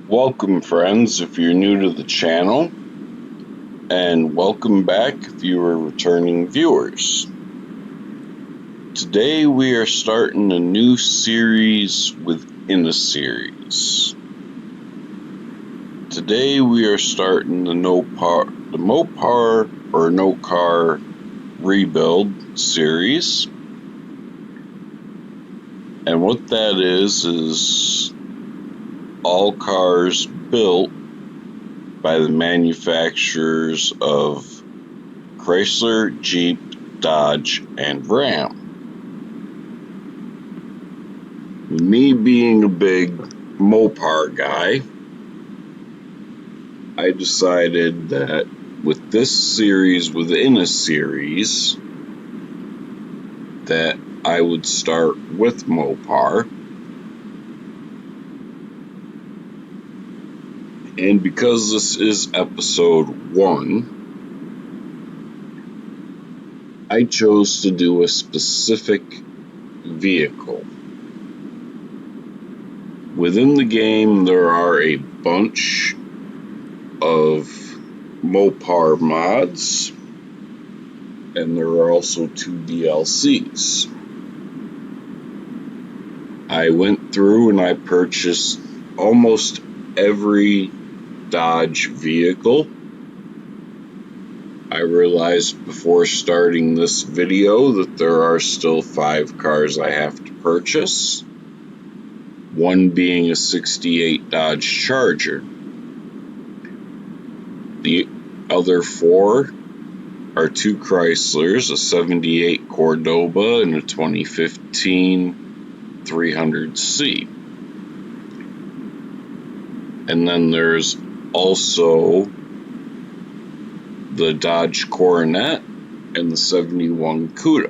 Welcome, friends, if you're new to the channel, and welcome back if you are returning viewers. Today we are starting a new series within a series. Today we are starting the MOPAR or No Car Rebuild series. And what that is all cars built by the manufacturers of Chrysler, Jeep, Dodge, and Ram. Me being a big MOPAR guy, I decided that with this series within a series, that I would start with MOPAR. And because this is episode 1, I chose to do a specific vehicle. Within the game, there are a bunch of MOPAR mods, and there are also 2 DLCs. I went through and I purchased almost every Dodge vehicle. I realized before starting this video that there are still 5 cars I have to purchase, one being a '68 Dodge Charger. The other 4 are 2 Chryslers, a '78 Cordoba and a 2015 300C. And then there's also the Dodge Coronet and the '71 Cuda.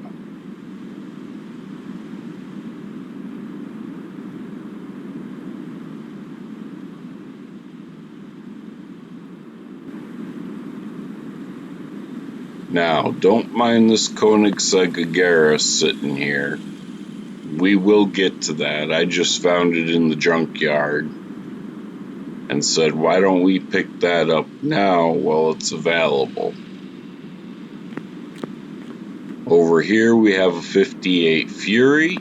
Now, don't mind this Koenigsegg Agera sitting here. We will get to that. I just found it in the junkyard and said, why don't we pick that up now while it's available? Over here we have a '58 Fury,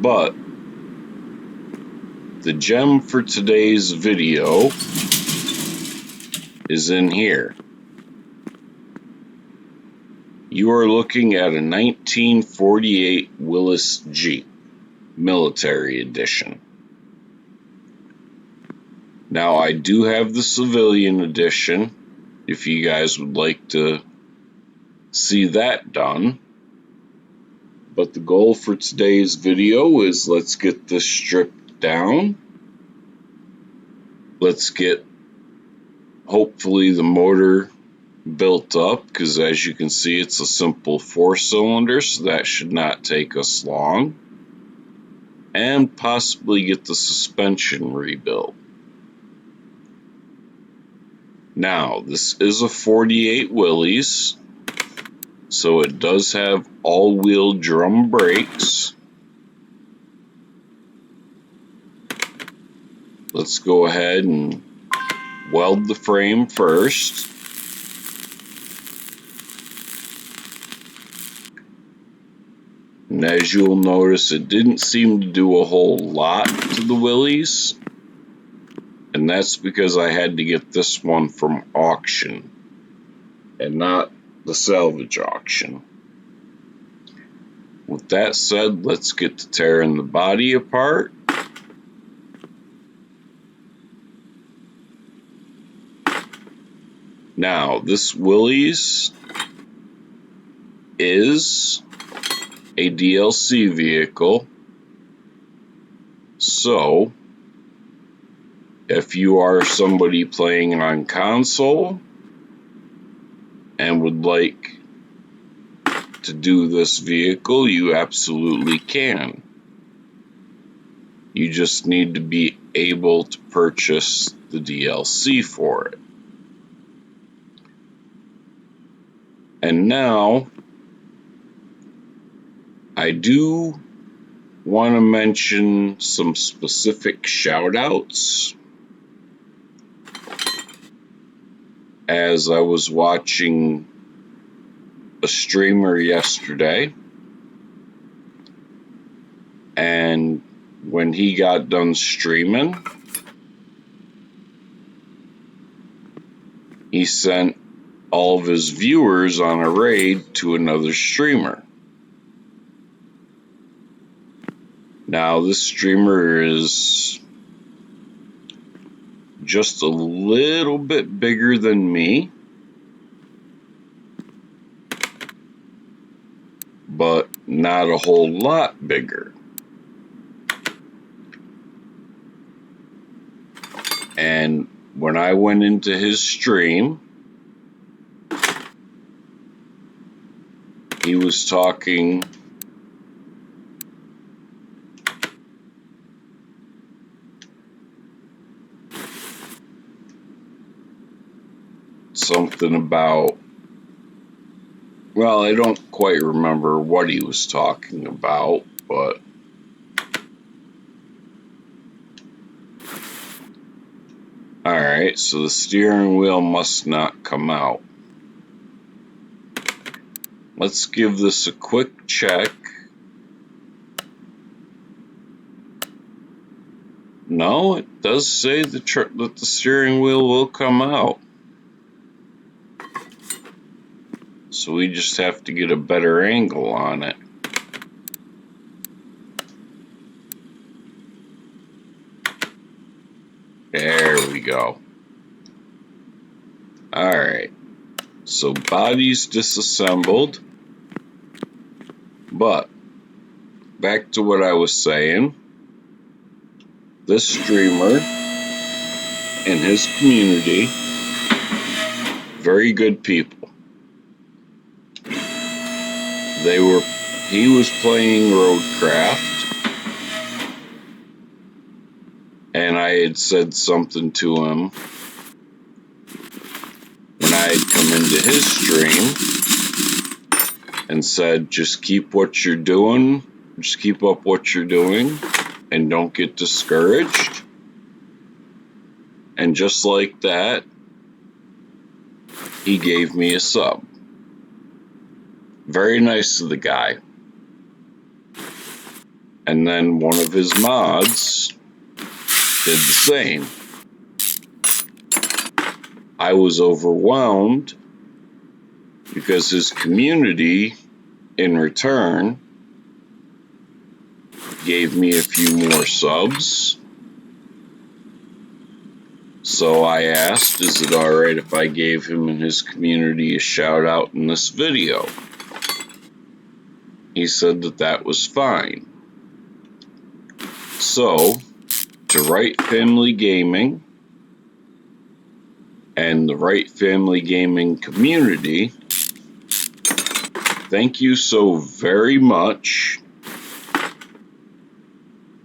but the gem for today's video is in here. You are looking at a 1948 Willis Jeep, Military Edition. Now, I do have the Civilian Edition, if you guys would like to see that done. But the goal for today's video is let's get this stripped down. Let's get, hopefully, the motor built up, because as you can see, it's a simple 4-cylinder, so that should not take us long. And possibly get the suspension rebuilt. Now, this is a 48 Willys, so it does have all-wheel drum brakes. Let's go ahead and weld the frame first. And as you'll notice, it didn't seem to do a whole lot to the Willys. And that's because I had to get this one from auction and not the salvage auction. With that said, let's get to tearing the body apart. Now, this Willys is a DLC vehicle, so if you are somebody playing on console and would like to do this vehicle, you absolutely can. You just need to be able to purchase the DLC for it. And now, I do want to mention some specific shout-outs. As I was watching a streamer yesterday, and when he got done streaming, he sent all of his viewers on a raid to another streamer. Now, this streamer is just a little bit bigger than me, but not a whole lot bigger. And when I went into his stream, he was talking something about, well, I don't quite remember what he was talking about, but alright, so the steering wheel must not come out. Let's give this a quick check. No, it does say that the steering wheel will come out. So we just have to get a better angle on it. There we go. Alright, so body's disassembled, but back to what I was saying. This streamer and his community, very good people. He was playing Roadcraft, and I had said something to him when I had come into his stream and said, just keep what you're doing, just keep up what you're doing, and don't get discouraged. And just like that, he gave me a sub. Very nice of the guy. And then one of his mods did the same. I was overwhelmed because his community, in return, gave me a few more subs. So I asked, is it alright if I gave him and his community a shout out in this video? He said that that was fine. So, to Right Family Gaming and the Right Family Gaming community, thank you so very much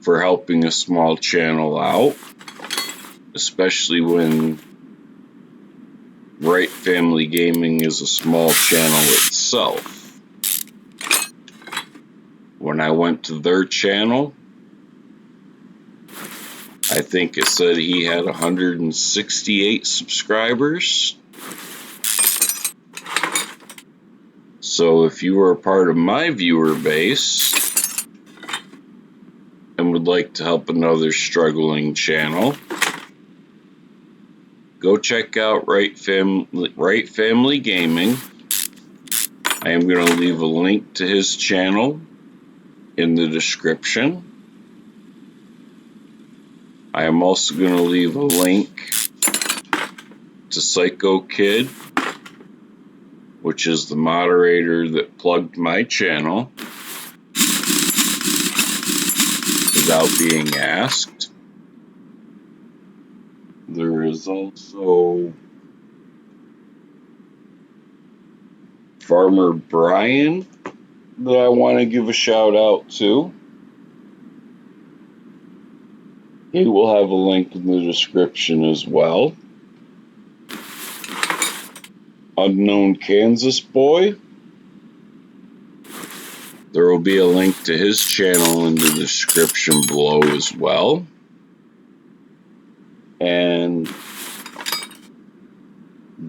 for helping a small channel out, especially when Right Family Gaming is a small channel itself. When I went to their channel, I think it said he had 168 subscribers. So if you are a part of my viewer base and would like to help another struggling channel, go check out Right Family Gaming. I am going to leave a link to his channel in the description. I am also going to leave a link to Psycho Kid, which is the moderator that plugged my channel without being asked. There is also Farmer Brian that I want to give a shout out to. He will have a link in the description as well. Unknown Kansas Boy. There will be a link to his channel in the description below as well. And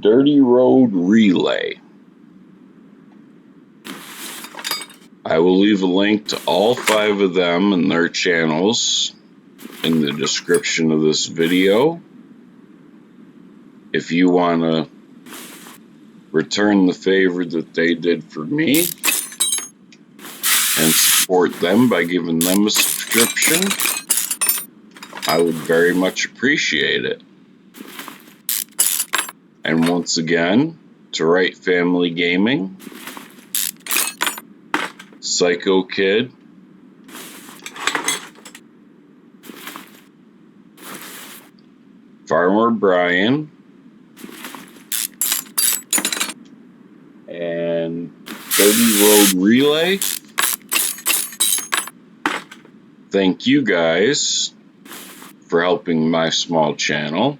Dirty Road Relay. I will leave a link to all 5 of them and their channels in the description of this video. If you want to return the favor that they did for me and support them by giving them a subscription, I would very much appreciate it. And once again, to Right Family Gaming, Psycho Kid, Farmer Brian, and Dirty Road Relay. Thank you guys for helping my small channel.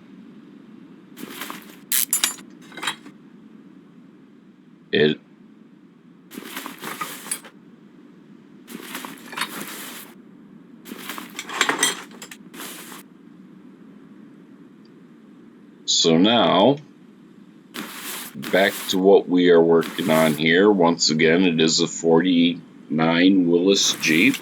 So now, back to what we are working on here. Once again, it is a 49 Willis Jeep.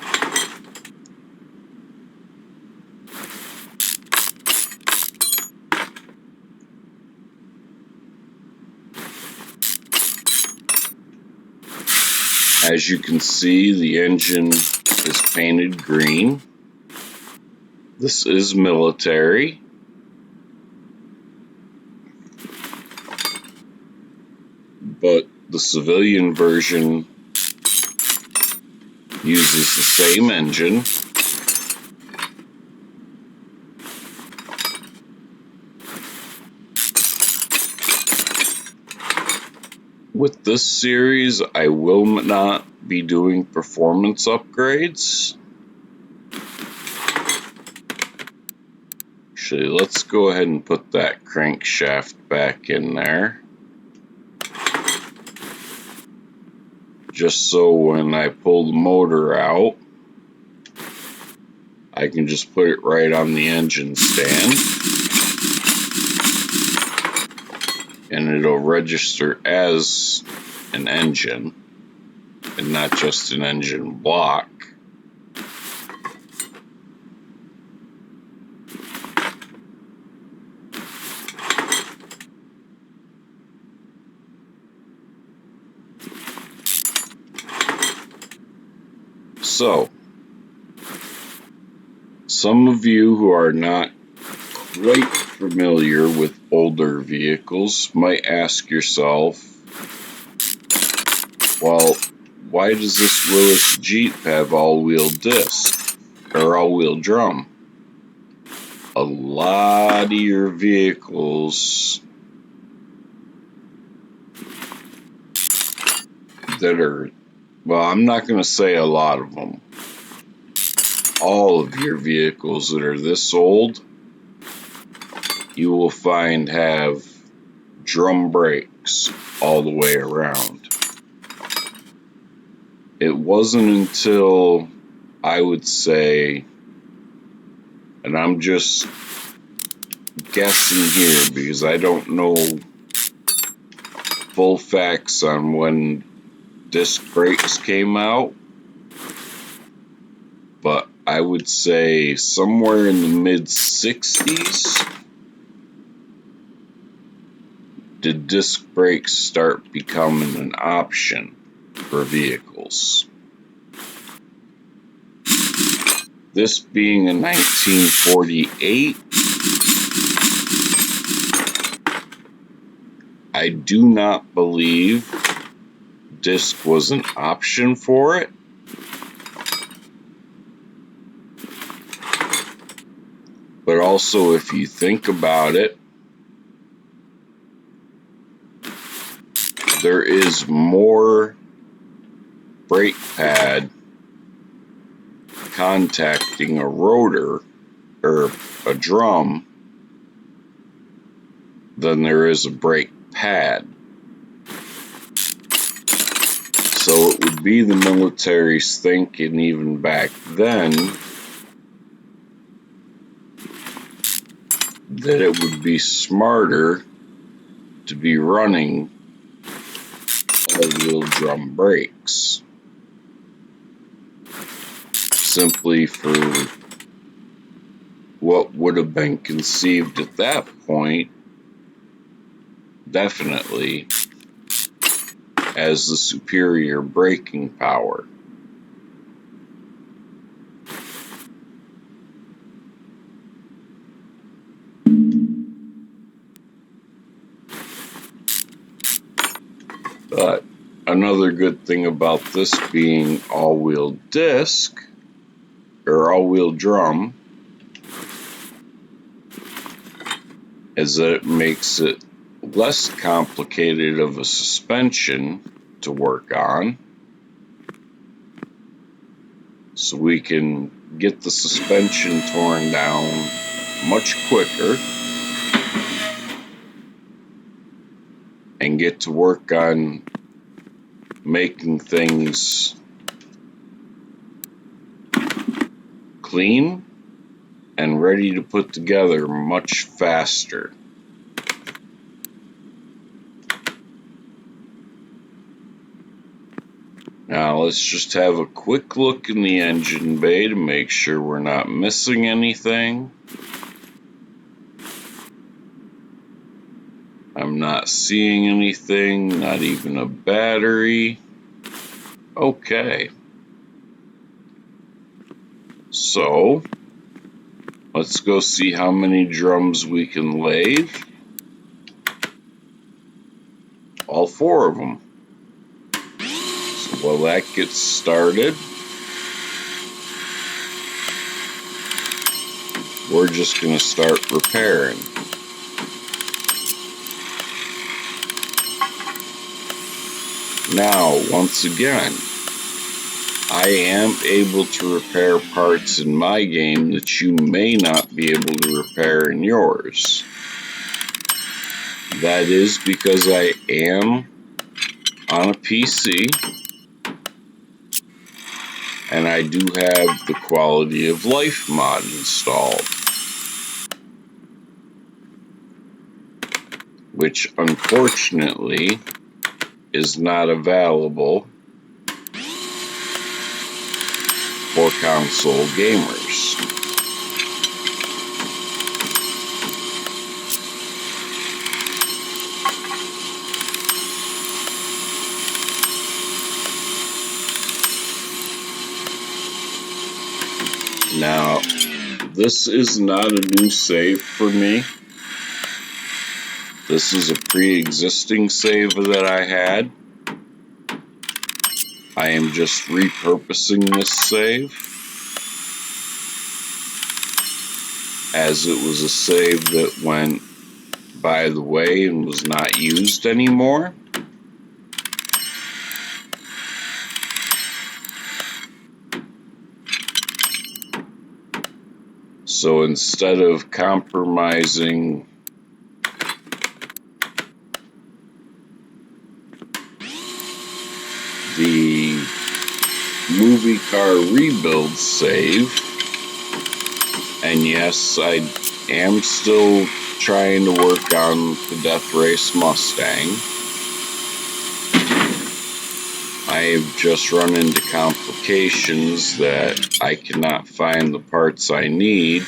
As you can see, the engine is painted green. This is military. But the civilian version uses the same engine. With this series, I will not be doing performance upgrades. Actually, let's go ahead and put that crankshaft back in there. Just so when I pull the motor out, I can just put it right on the engine stand. And it'll register as an engine and not just an engine block. So, some of you who are not quite familiar with older vehicles might ask yourself, well, why does this Willis Jeep have all-wheel disc or all-wheel drum? A lot of your vehicles that are, well, I'm not going to say a lot of them. All of your vehicles that are this old, you will find have drum brakes all the way around. It wasn't until, I would say, and I'm just guessing here because I don't know full facts on when disc brakes came out, but I would say somewhere in the mid-60s did disc brakes start becoming an option for vehicles. This being in 1948, I do not believe disc was an option for it. But also, if you think about it, there is more brake pad contacting a rotor or a drum than there is a brake pad. So it would would be the military's thinking even back then that it would be smarter to be running all-wheel drum brakes, simply for what would have been conceived at that point definitely as the superior braking power. But another good thing about this being all-wheel disc or all-wheel drum is that it makes it less complicated of a suspension to work on, so we can get the suspension torn down much quicker and get to work on making things clean and ready to put together much faster. Now let's just have a quick look in the engine bay to make sure we're not missing anything. I'm not seeing anything, not even a battery. Okay. So, let's go see how many drums we can lathe. All 4 of them. So while that gets started, we're just going to start repairing. Now, once again, I am able to repair parts in my game that you may not be able to repair in yours. That is because I am on a PC and I do have the quality of life mod installed, which unfortunately is not available for console gamers. Now, this is not a new save for me. This is a pre-existing save that I had. I am just repurposing this save, as it was a save that went by the way and was not used anymore. So instead of compromising the movie car rebuild save, and yes, I am still trying to work on the Death Race Mustang. I have just run into complications that I cannot find the parts I need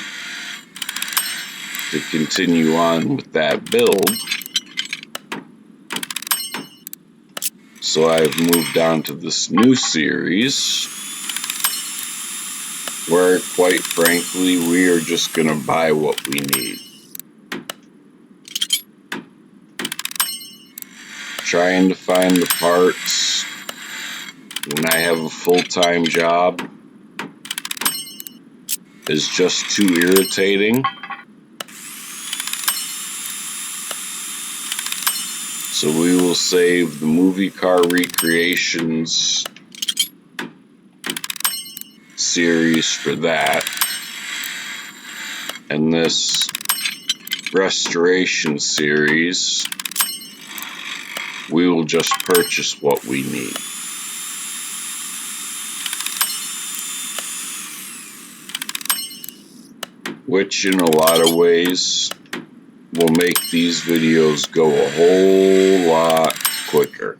to continue on with that build. So I've moved on to this new series where, quite frankly, we are just going to buy what we need. Trying to find the parts when I have a full-time job is just too irritating. So we will save the movie car recreations series for that. And this restoration series, we will just purchase what we need. which in a lot of ways will make these videos go a whole lot quicker.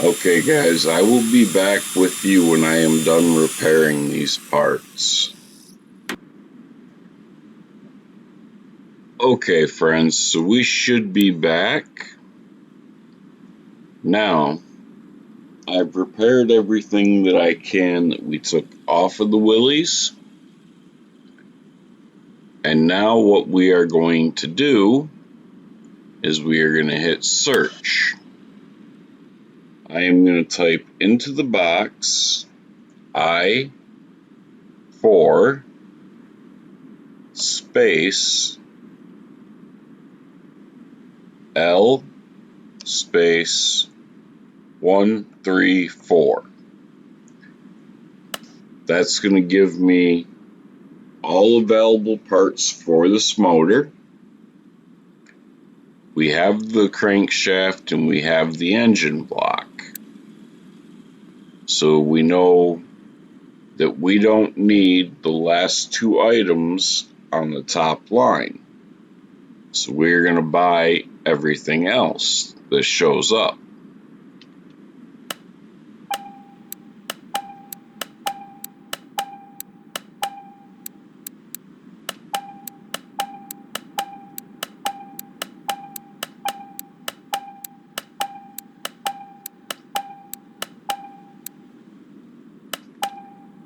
Okay guys, I will be back with you when I am done repairing these parts. Okay friends, so we should be back. Now, I've repaired everything that I can that we took off of the Willys. And now what we are going to do is we are going to hit search. I am going to type into the box I4 space L space 134. That's going to give me all available parts for this motor. We have the crankshaft and we have the engine block. So we know that we don't need the last two items on the top line. So we're going to buy everything else that shows up.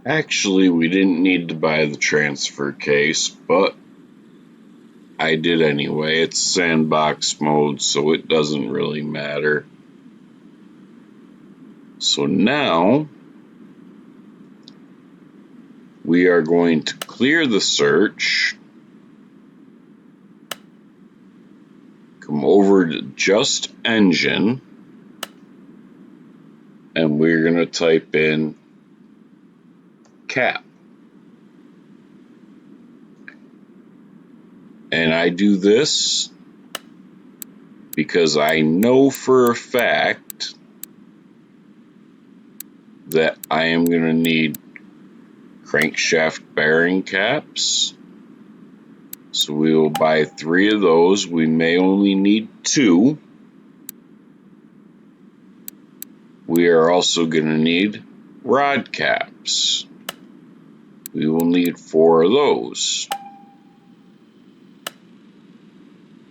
Actually, we didn't need to buy the transfer case, but I did anyway. It's sandbox mode, so it doesn't really matter. So now we are going to clear the search, come over to just engine, and we're going to type in cap. And I do this because I know for a fact that I am going to need crankshaft bearing caps. So we will buy 3 of those. We may only need 2. We are also going to need rod caps. We will need 4 of those.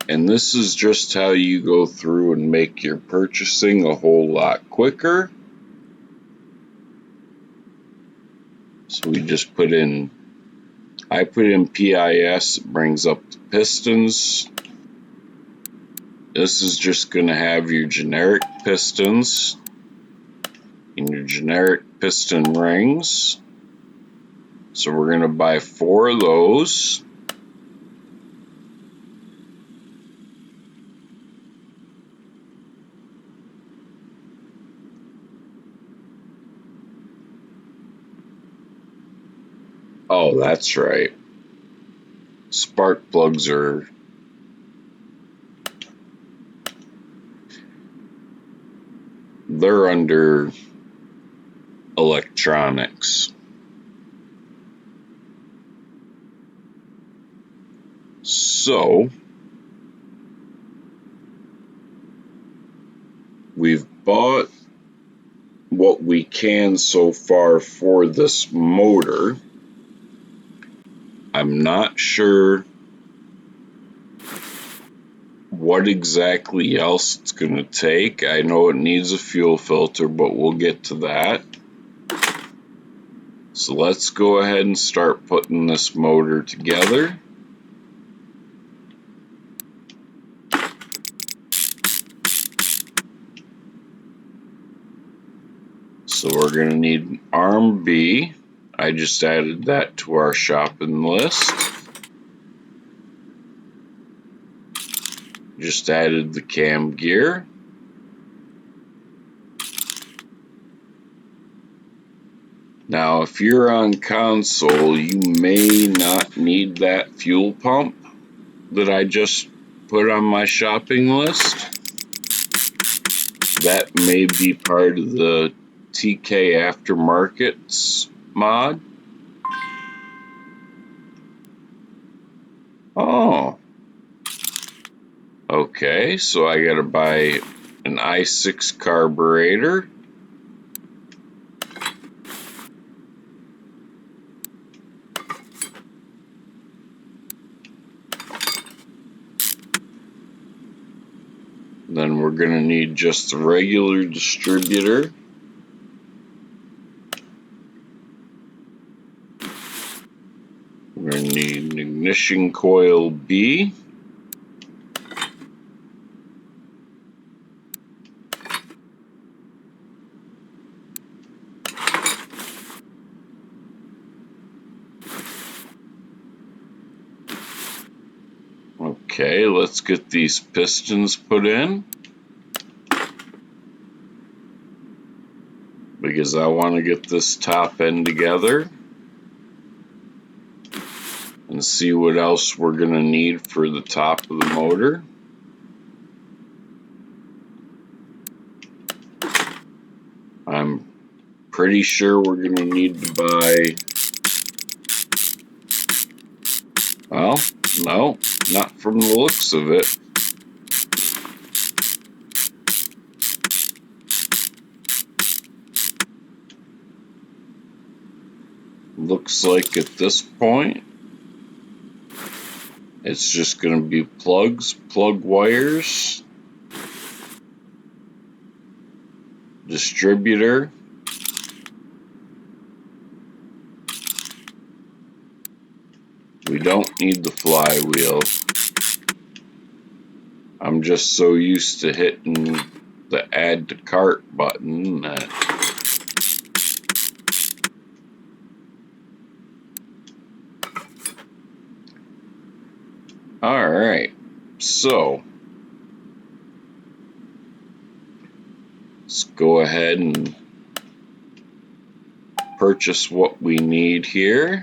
And this is just how you go through and make your purchasing a whole lot quicker. So we just put in, I put in PIS, it brings up the pistons. This is just going to have your generic pistons and your generic piston rings. So we're going to buy 4 of those. Oh, that's right. Spark plugs are they're under electronics. So we've bought what we can so far for this motor. I'm not sure what exactly else it's going to take. I know it needs a fuel filter, but we'll get to that. So let's go ahead and start putting this motor together. So we're going to need an arm B. I just added that to our shopping list. Just added the cam gear. Now, if you're on console, you may not need that fuel pump that I just put on my shopping list. That may be part of the TK Aftermarkets mod. Oh. Okay, so I gotta buy an i6 carburetor. Then we're going to need just the regular distributor. We're going to need an ignition coil B. Okay, let's get these pistons put in, because I want to get this top end together and see what else we're going to need for the top of the motor. I'm pretty sure we're going to need to buy, well, no, not from the looks of it. Looks like at this point it's just going to be plugs, plug wires, distributor, we don't need the flywheel. I'm just so used to hitting the add to cart button that alright, so let's go ahead and purchase what we need here.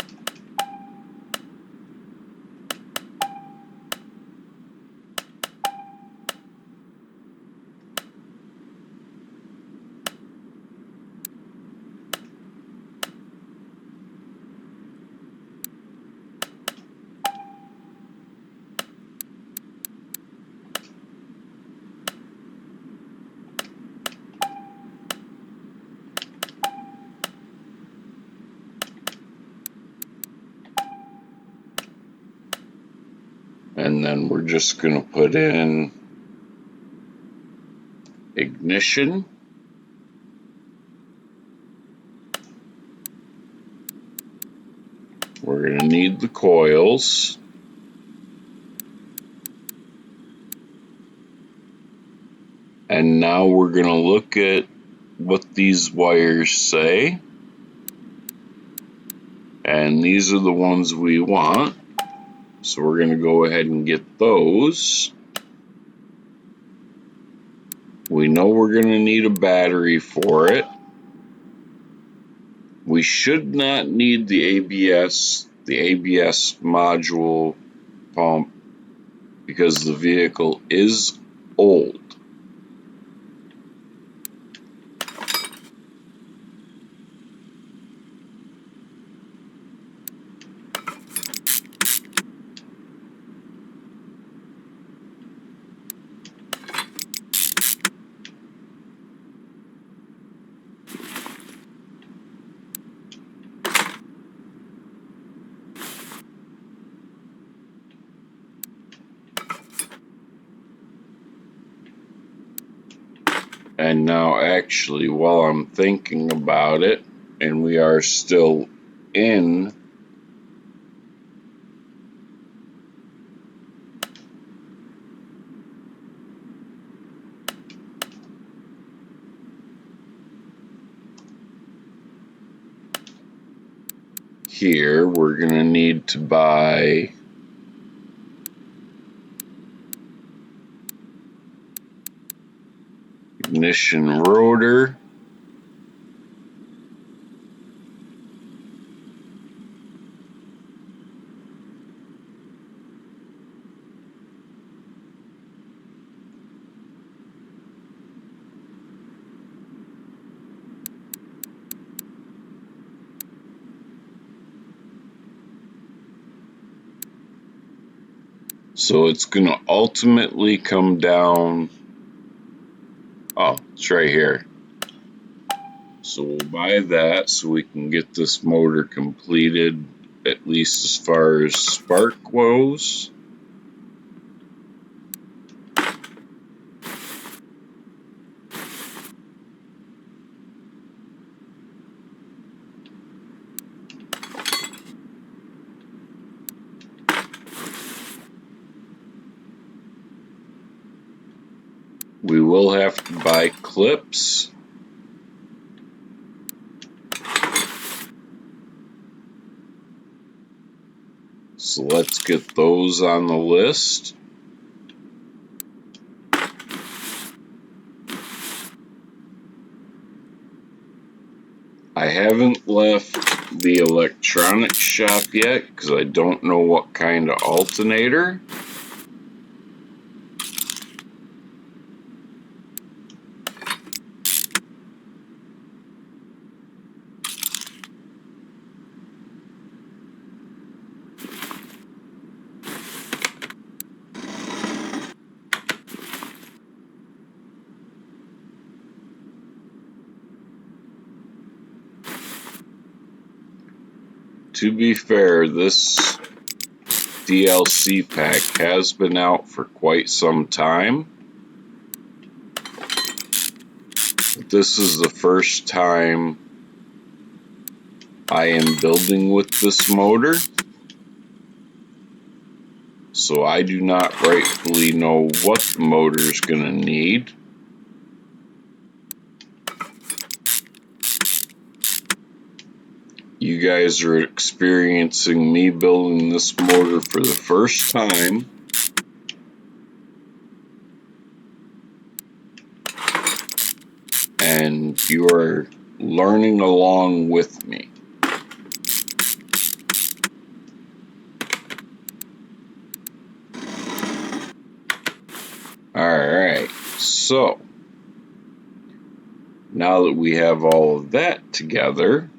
And then we're just going to put in ignition. We're going to need the coils. And now we're going to look at what these wires say. And these are the ones we want. So we're going to go ahead and get those. We know we're going to need a battery for it. We should not need the ABS module pump, because the vehicle is old. And now, actually, while I'm thinking about it, and we are still in here, we're going to need to buy ignition rotor. So it's going to ultimately come down, oh, it's right here. So we'll buy that so we can get this motor completed, at least as far as spark goes. We will have to buy clips. So let's get those on the list. I haven't left the electronics shop yet because I don't know what kind of alternator. To be fair, this DLC pack has been out for quite some time. This is the first time I am building with this motor, so I do not rightfully know what the motor is going to need. You guys are experiencing me building this motor for the first time. And you are learning along with me. Alright, so now that we have all of that together,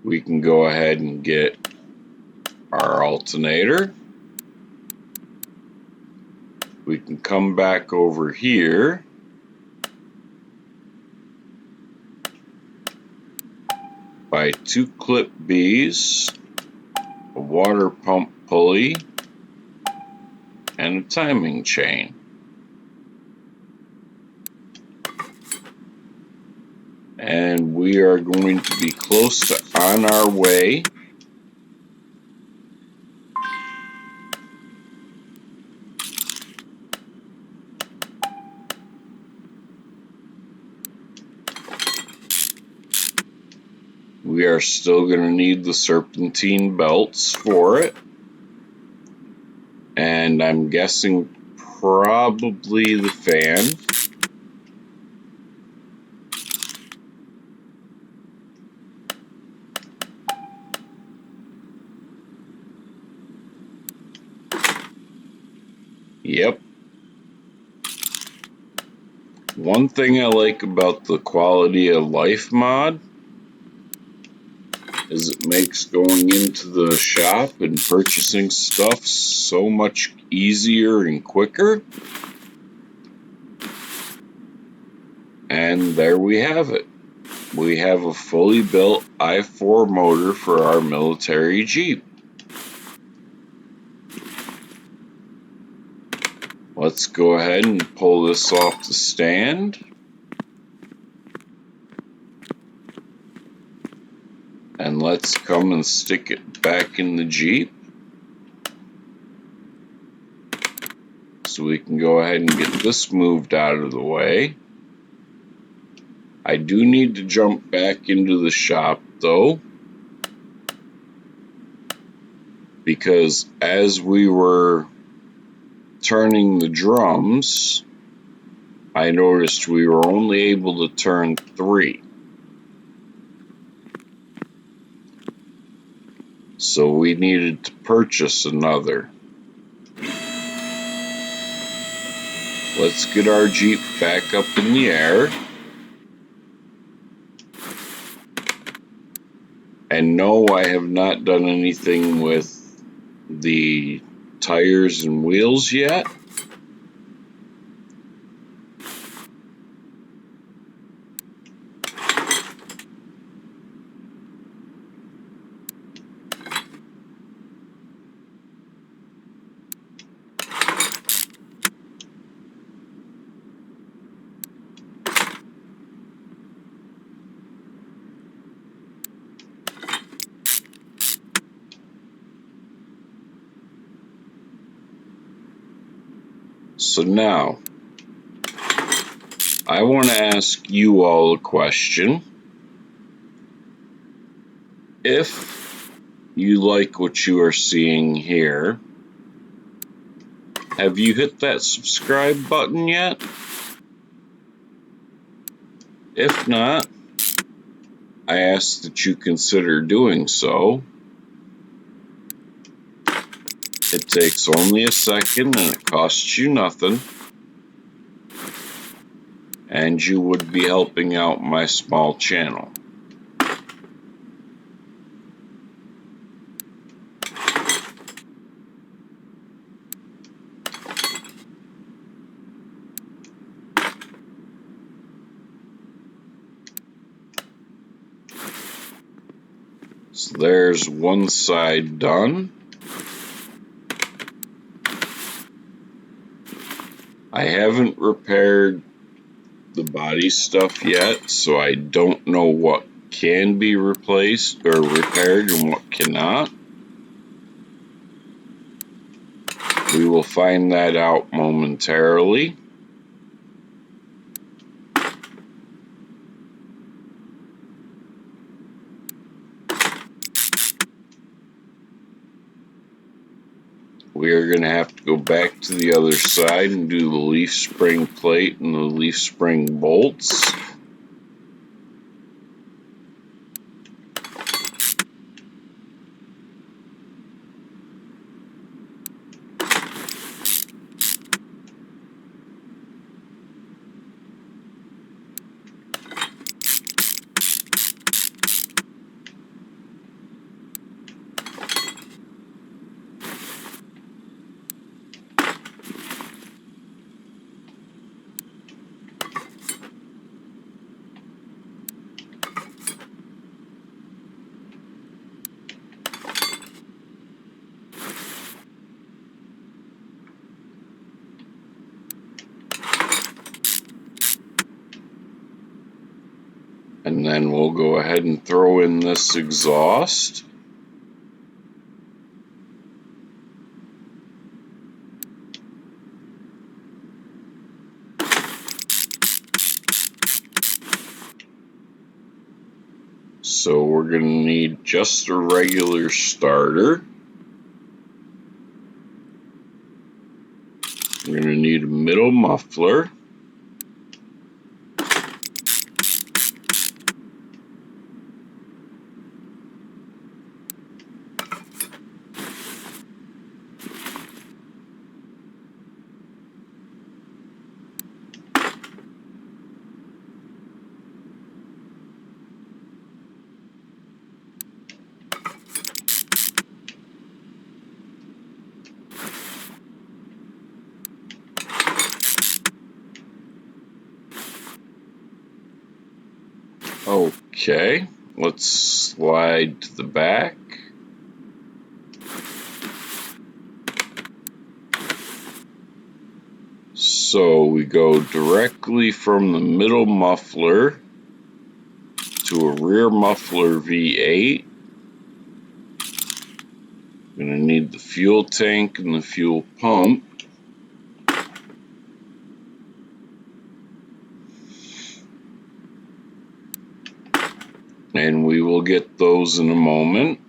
we can go ahead and get our alternator. We can come back over here. Buy 2 clip Bs, a water pump pulley, and a timing chain. And we are going to be close to on our way. We are still going to need the serpentine belts for it. And I'm guessing probably the fan. Yep. One thing I like about the quality of life mod is it makes going into the shop and purchasing stuff so much easier and quicker. And there we have it. We have a fully built i4 motor for our military Jeep. Let's go ahead and pull this off the stand. And let's come and stick it back in the Jeep. So we can go ahead and get this moved out of the way. I do need to jump back into the shop though, because as we were turning the drums, I noticed we were only able to turn 3. So we needed to purchase another. Let's get our Jeep back up in the air. And no, I have not done anything with the tires and wheels yet. So now, I want to ask you all a question. If you like what you are seeing here, have you hit that subscribe button yet? If not, I ask that you consider doing so. It takes only a second and it costs you nothing. And you would be helping out my small channel. So there's one side done. I haven't repaired the body stuff yet, so I don't know what can be replaced or repaired and what cannot. We will find that out momentarily. We are going to have to go back to the other side and do the leaf spring plate and the leaf spring bolts. And then we'll go ahead and throw in this exhaust. So we're going to need just a regular starter. We're going to need a middle muffler. Okay, let's slide to the back. So we go directly from the middle muffler to a rear muffler V8. We're going to need the fuel tank and the fuel pump. And we will get those in a moment.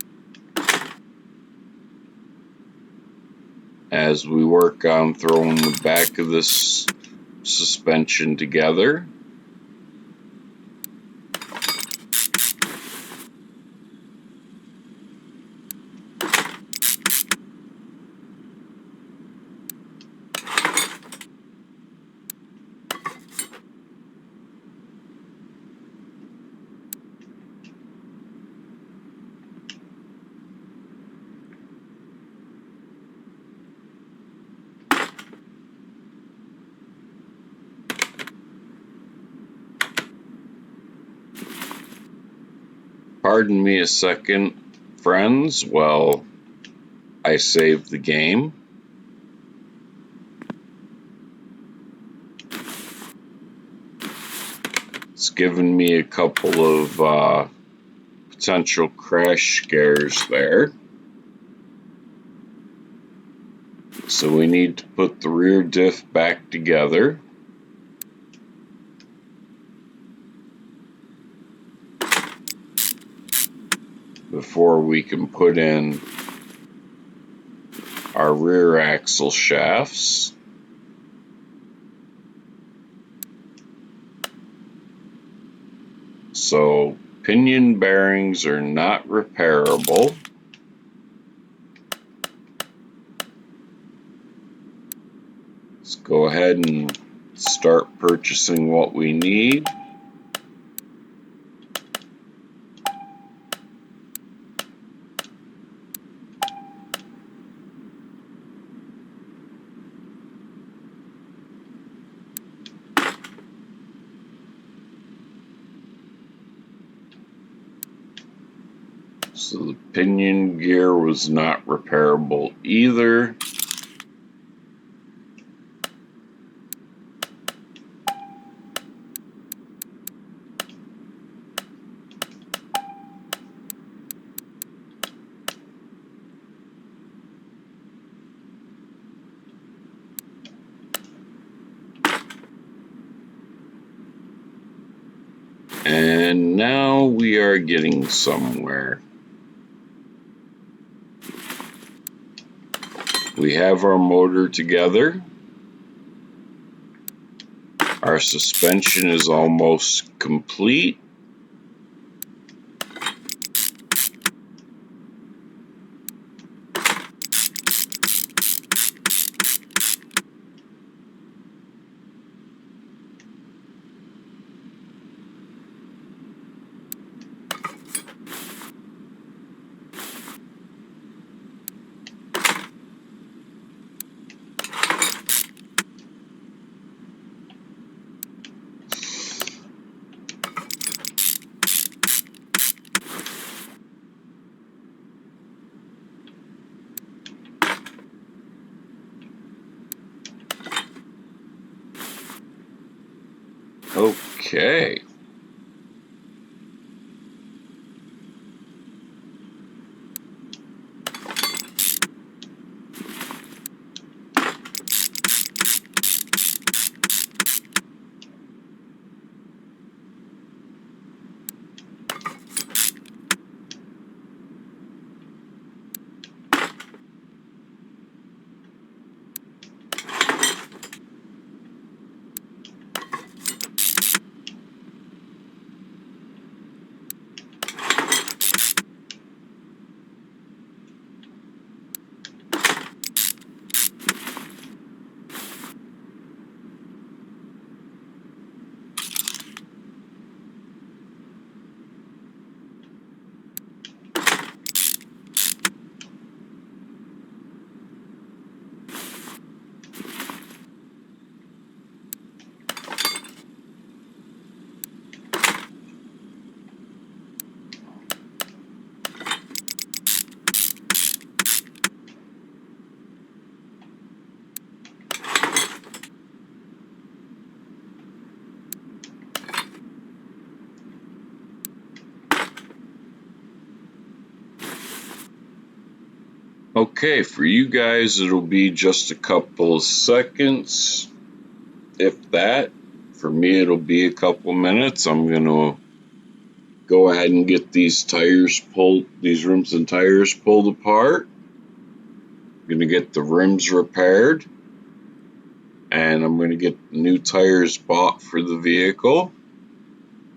as we work on throwing the back of this suspension together. Pardon me a second, friends, while I save the game. It's given me a couple of potential crash scares there. So we need to put the rear diff back together. Before we can put in our rear axle shafts. So pinion bearings are not repairable. Let's go ahead and start purchasing what we need. So the pinion gear was not repairable either. And now we are getting somewhere. We have our motor together. Our suspension is almost complete. Okay. Okay, for you guys, it'll be just a couple of seconds, if that. For me, it'll be a couple minutes. I'm going to go ahead and get these rims and tires pulled apart. going to get the rims repaired, and I'm going to get new tires bought for the vehicle,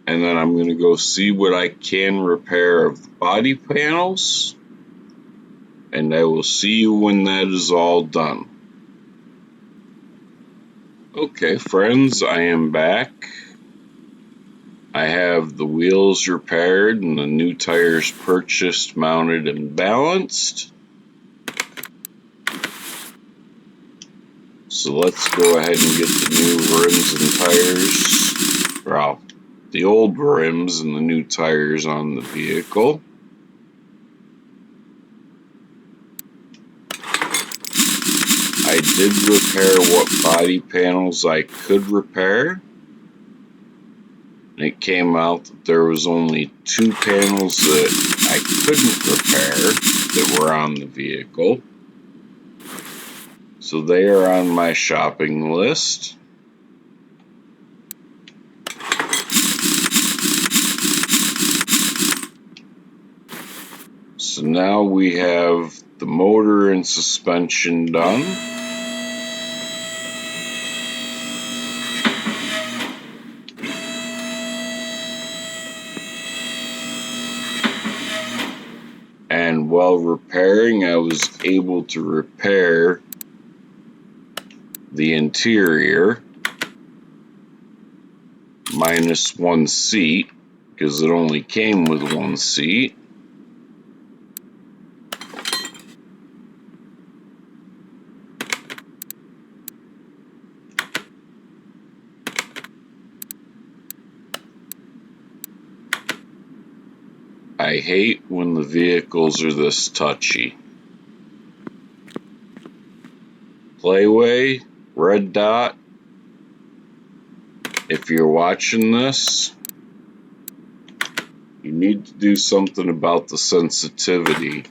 and then I'm going to go see what I can repair of the body panels, and I will see you when that is all done. Okay, friends, I am back. I have the wheels repaired and the new tires purchased, mounted, and balanced. So let's go ahead and get the new rims and tires, well, the old rims and the new tires on the vehicle. I did repair what body panels I could repair. And it came out that there was only 2 panels that I couldn't repair that were on the vehicle. So they are on my shopping list. So now we have the motor and suspension done. And while repairing, I was able to repair the interior minus 1 seat, because it only came with 1 seat. I hate when the vehicles are this touchy. Playway, Red Dot, if you're watching this, you need to do something about the sensitivity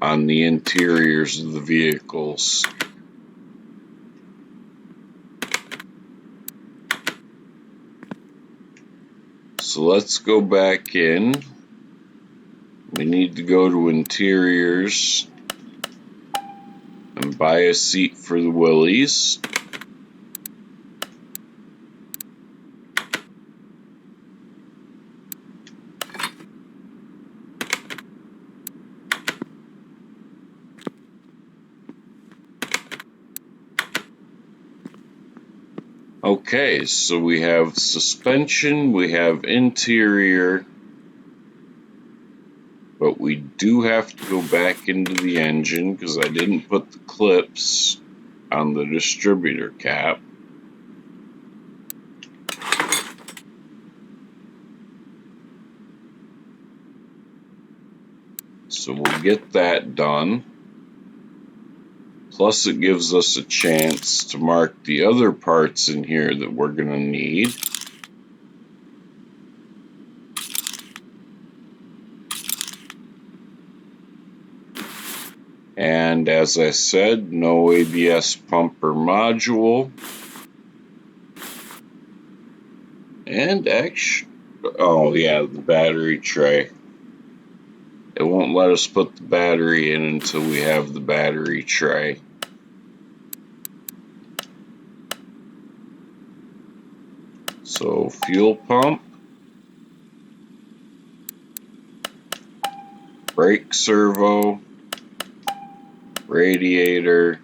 on the interiors of the vehicles. So let's go back in. We need to go to interiors and buy a seat for the Willys. Okay, so we have suspension, we have interior, but we do have to go back into the engine because I didn't put the clips on the distributor cap. So we'll get that done. Plus it gives us a chance to mark the other parts in here that we're going to need. And as I said, no ABS pump or module. And actually, oh yeah, the battery tray. It won't let us put the battery in until we have the battery tray. So fuel pump, brake servo, radiator,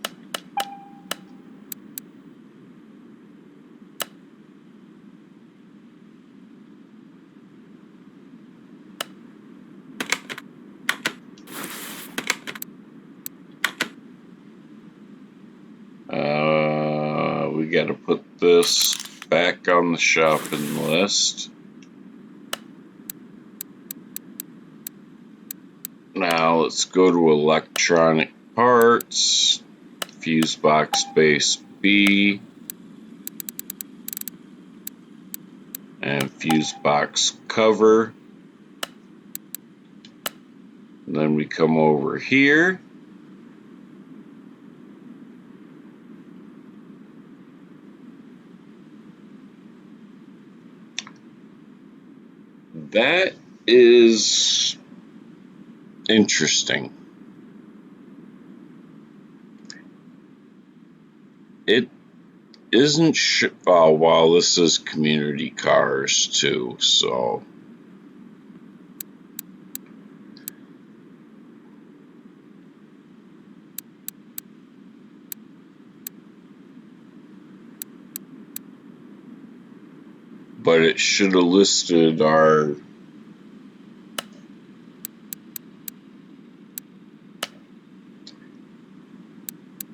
we got to put this back on the shopping list. Now let's go to electronic parts, fuse box base B, and fuse box cover. And then we come over here. That is interesting. It isn't oh, well, this is community cars too, so. But it should have listed our.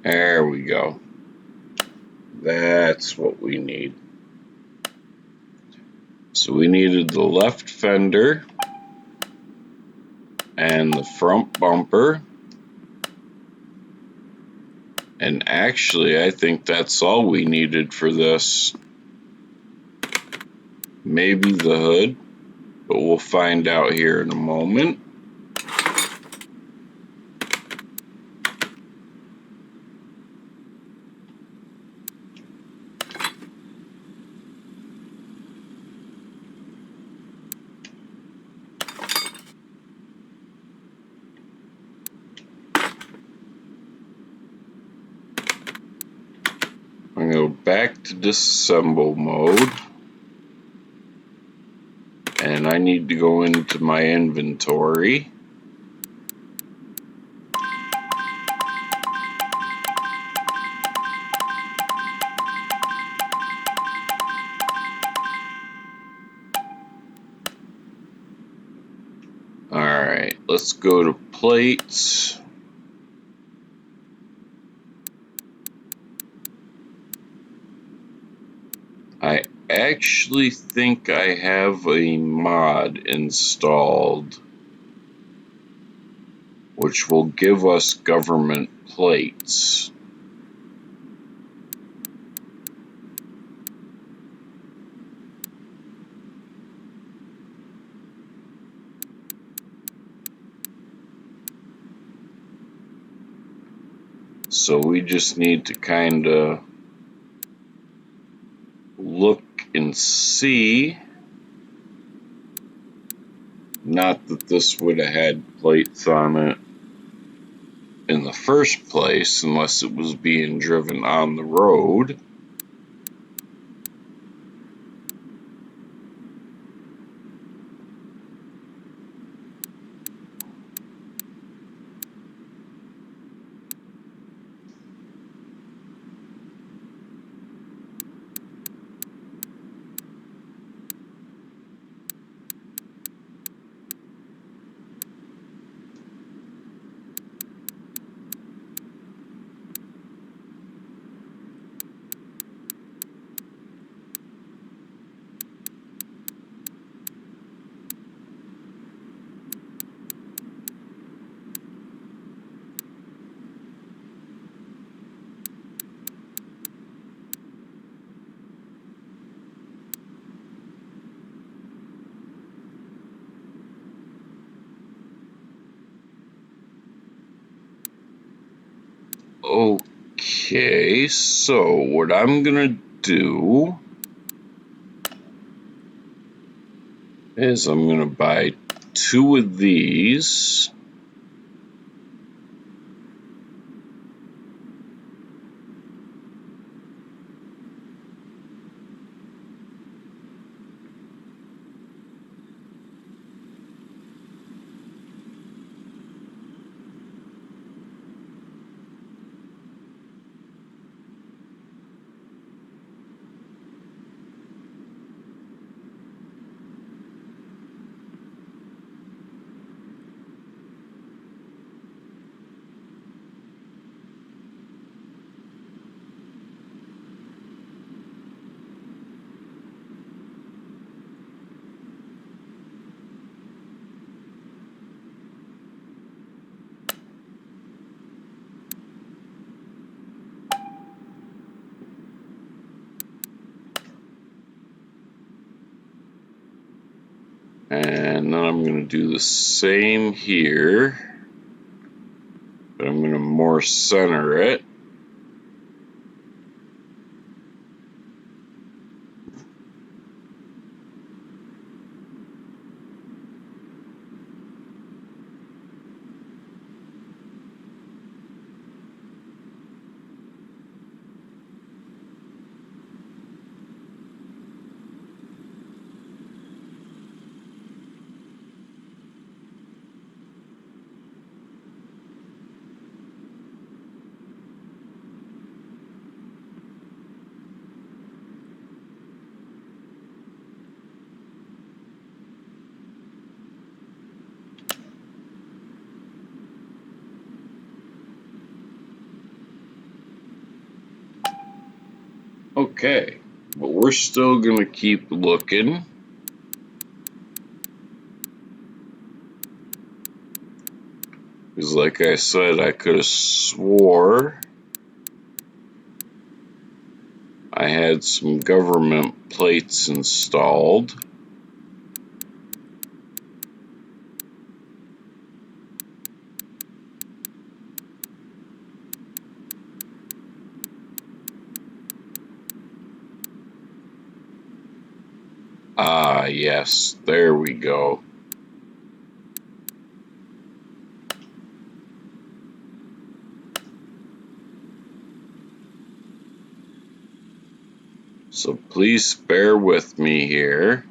There we go. That's what we need. So we needed the left fender and the front bumper. And actually, I think that's all we needed for this. Maybe the hood, but we'll find out here in a moment. I'm going to go back to disassemble mode. And I need to go into my inventory. Alright, let's go to plates. I actually think I have a mod installed which will give us government plates. So we just need to kind of look and see. Not that this would have had plates on it in the first place, unless it was being driven on the road. Okay, so what I'm gonna do is I'm gonna buy 2 of these. And then I'm going to do the same here, but I'm going to more center it. Okay, but we're still going to keep looking. Because like I said, I could have swore I had some government plates installed. Ah, yes, there we go. So please bear with me here.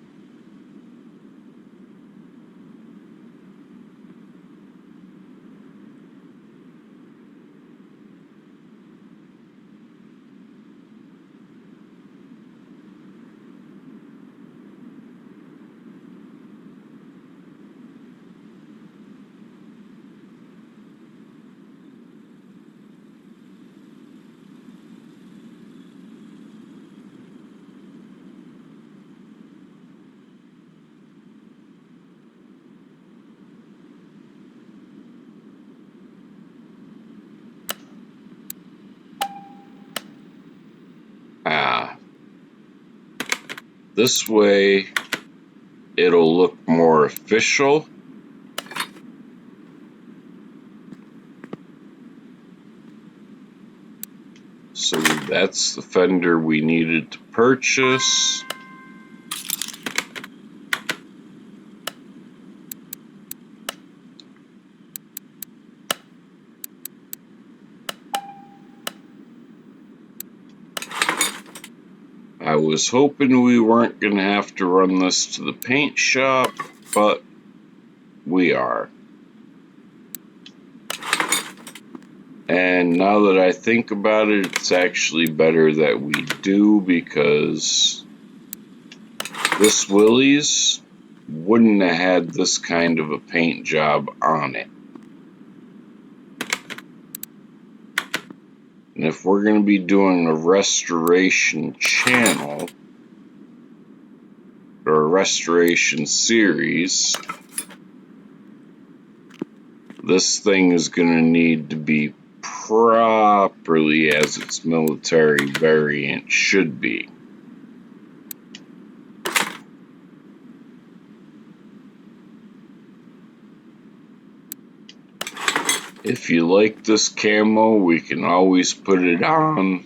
Ah, this way it'll look more official. So that's the fender we needed to purchase. I was hoping we weren't going to have to run this to the paint shop, but we are. And now that I think about it, it's actually better that we do, because this Willy's wouldn't have had this kind of a paint job on it. And if we're going to be doing a restoration channel, or a restoration series, this thing is going to need to be properly as its military variant should be. If you like this camo, we can always put it on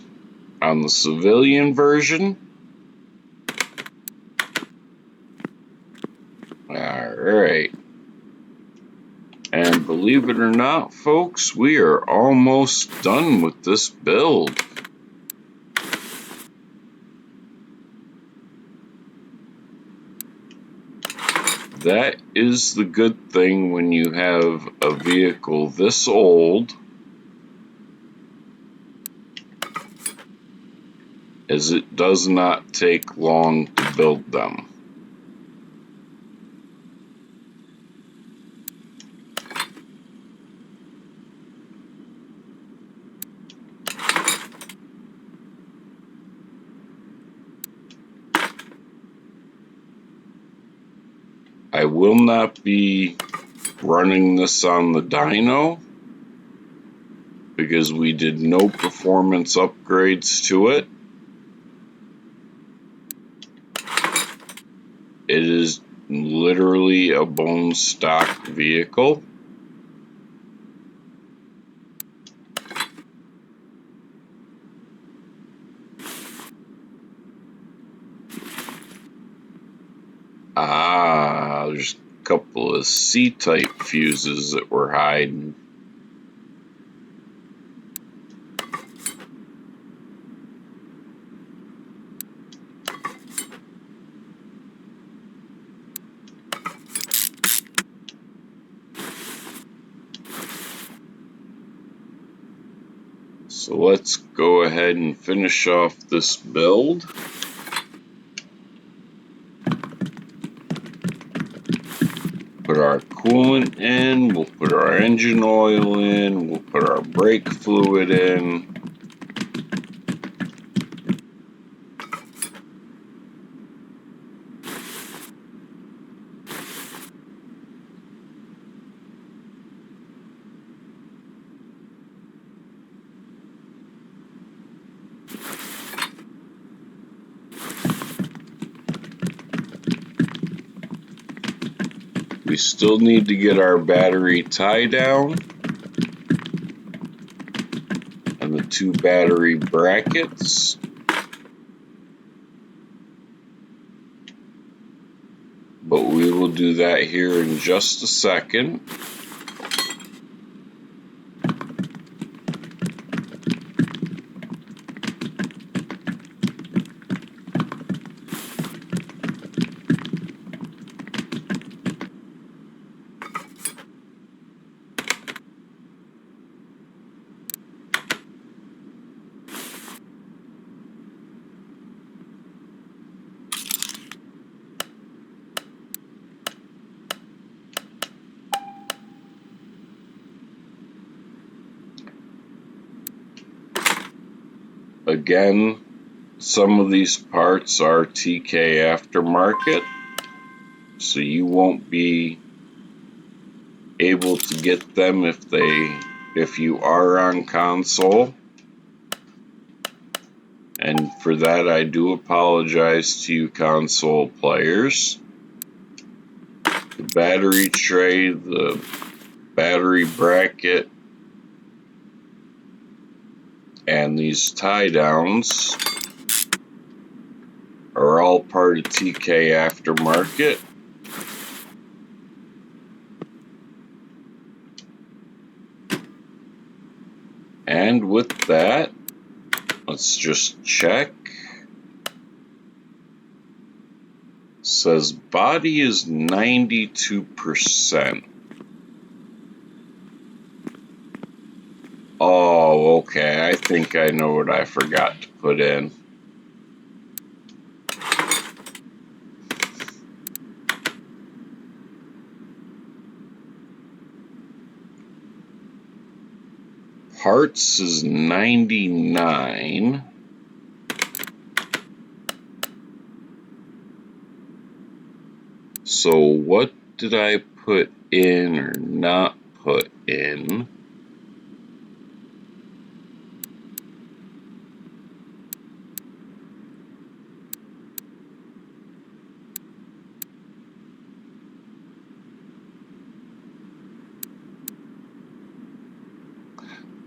the civilian version. Alright. And believe it or not, folks, we are almost done with this build. That is the good thing when you have a vehicle this old, is it does not take long to build them. I will not be running this on the dyno because we did no performance upgrades to it. It is literally a bone stock vehicle. Ah, there's a couple of C-type fuses that were hiding. So let's go ahead and finish off this build. Put our coolant in, we'll put our engine oil in, we'll put our brake fluid in. still need to get our battery tie down and the 2 battery brackets. But we will do that here in just a second. Again, some of these parts are TK aftermarket, so you won't be able to get them if you are on console. And for that, I do apologize to you console players. The battery tray, the battery bracket, and these tie downs are all part of TK aftermarket. And with that, let's just check. It says body is 92%. Oh, okay. I think I know what I forgot to put in. Parts is 99. So what did I put in or not put in?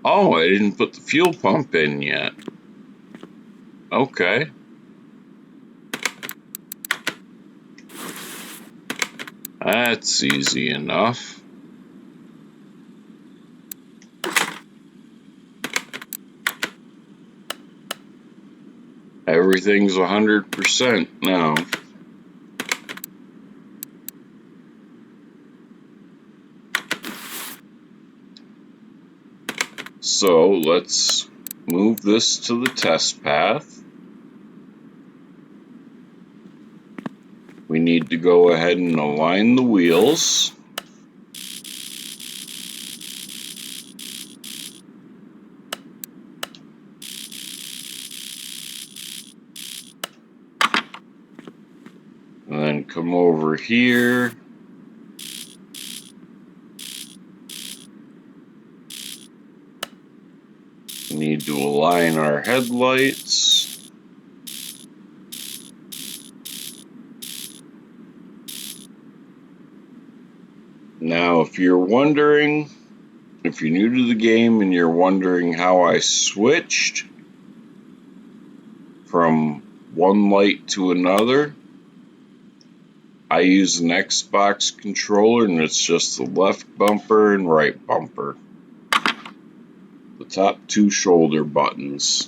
Oh, I didn't put the fuel pump in yet. Okay. That's easy enough. Everything's 100% now. So let's move this to the test path. We need to go ahead and align the wheels. And then come over here. We need to align our headlights. Now, if you're new to the game and you're wondering how I switched from one light to another, I use an Xbox controller, and it's just the left bumper and right bumper. The top 2 shoulder buttons.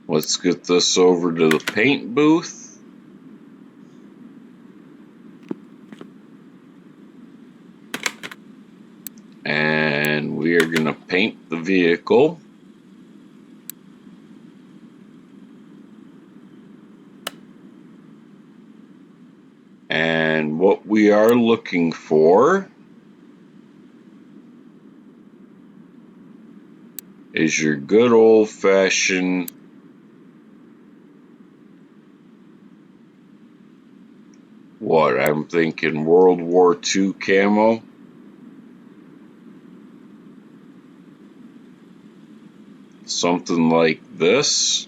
Let's get this over to the paint booth. And we are going to paint the vehicle. And what we are looking for is your good old-fashioned I'm thinking World War II camo. Something like this.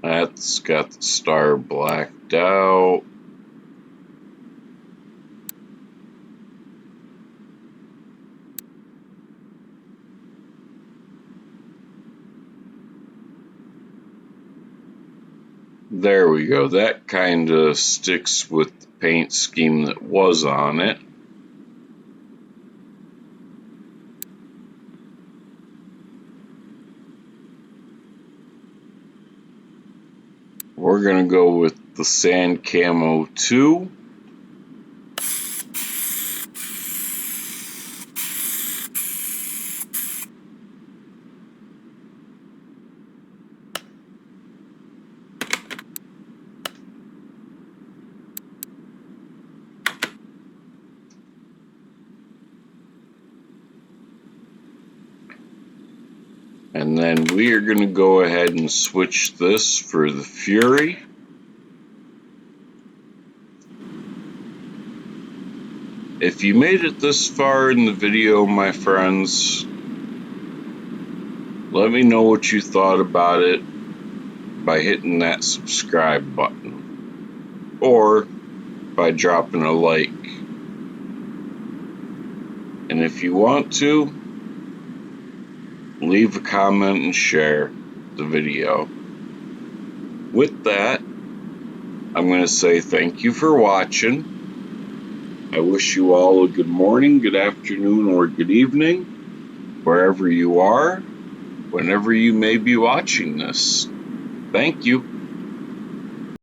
That's got the star blacked out. There we go. That kind of sticks with the paint scheme that was on it. We're going to go with the sand camo 2. And then we are going to go ahead and switch this for the Fury. If you made it this far in the video, my friends, let me know what you thought about it by hitting that subscribe button or by dropping a like. And if you want to, leave a comment and share the video. With that, I'm going to say thank you for watching. I wish you all a good morning, good afternoon, or good evening, wherever you are, whenever you may be watching this. Thank you.